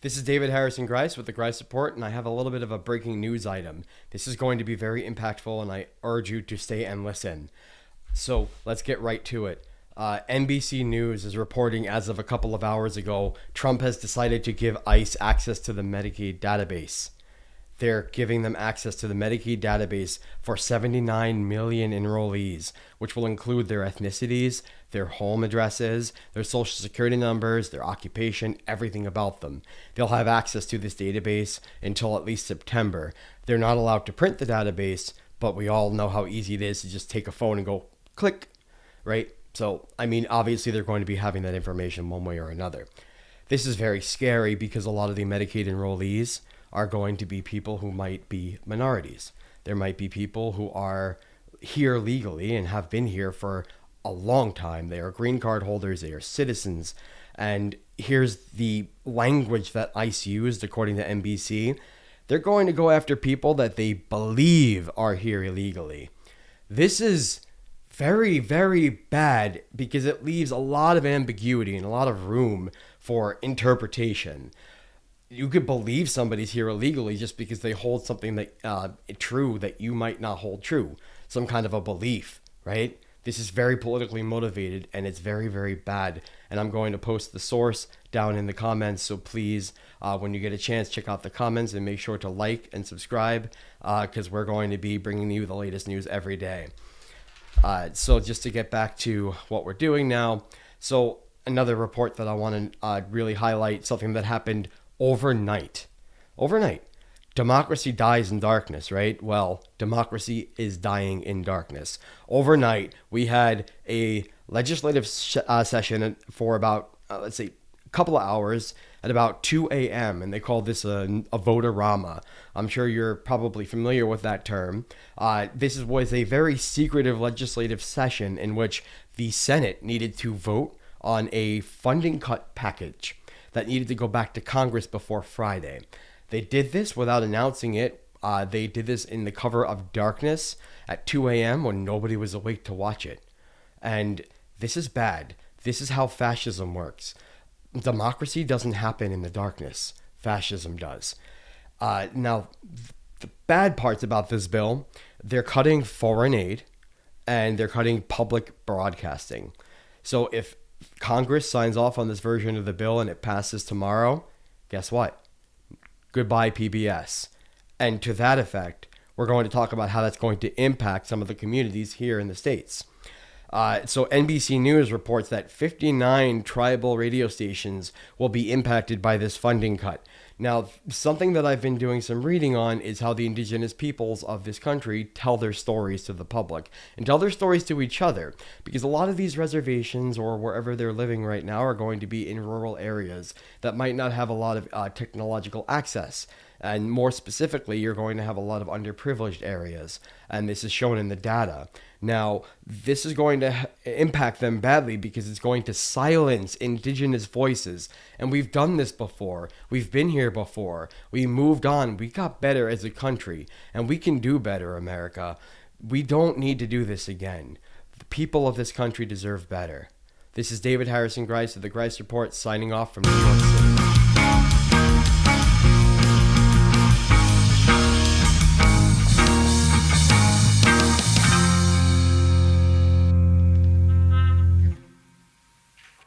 This is David Harrison Greis with the Greis Report, and I have a little bit of a breaking news item. This is going to be very impactful, and I urge you to stay and listen. So let's get right to it. NBC News is reporting as of a couple of hours ago, Trump has decided to give ICE access to the Medicaid database. They're giving them access to the Medicaid database for 79 million enrollees, which will include their ethnicities, their home addresses, their social security numbers, their occupation, everything about them. They'll have access to this database until at least September. They're not allowed to print the database, but we all know how easy it is to just take a phone and go click, right? So, obviously they're going to be having that information one way or another. This is very scary because a lot of the Medicaid enrollees are going to be people who might be minorities. There might be people who are here legally and have been here for a long time. They are green card holders, they are citizens. And here's the language that ICE used according to NBC. They're going to go after people that they believe are here illegally. This is very, very bad because it leaves a lot of ambiguity and a lot of room for interpretation. You could believe somebody's here illegally just because they hold something that true that you might not hold true. Some kind of a belief, right? This is very politically motivated and it's very, very bad. And I'm going to post the source down in the comments. So please, when you get a chance, check out the comments and make sure to like and subscribe because we're going to be bringing you the latest news every day. So just to get back to what we're doing now. So another report that I want to really highlight, something that happened overnight. Democracy dies in darkness, right? Well, democracy is dying in darkness. Overnight, we had a legislative session for about, a couple of hours at about 2 a.m. And they call this a vote-a-rama. I'm sure you're probably familiar with that term. This was a very secretive legislative session in which the Senate needed to vote on a funding cut package that needed to go back to Congress before Friday. They did this without announcing it. They did this in the cover of darkness at 2 a.m. when nobody was awake to watch it. And this is bad. This is how fascism works. Democracy doesn't happen in the darkness. Fascism does. Now, the bad parts about this bill, they're cutting foreign aid and they're cutting public broadcasting. So if Congress signs off on this version of the bill and it passes tomorrow, guess what? Goodbye PBS. And to that effect, we're going to talk about how that's going to impact some of the communities here in the States. So NBC News reports that 59 tribal radio stations will be impacted by this funding cut. Now, something that I've been doing some reading on is how the indigenous peoples of this country tell their stories to the public and tell their stories to each other, because a lot of these reservations or wherever they're living right now are going to be in rural areas that might not have a lot of technological access. And more specifically, you're going to have a lot of underprivileged areas, and this is shown in the data. Now, this is going to impact them badly because it's going to silence indigenous voices. And we've done this before. We've been here before. We moved on. We got better as a country, and we can do better, America. We don't need to do this again. The people of this country deserve better. This is David Harrison Greis of the Greis Report signing off from New York City.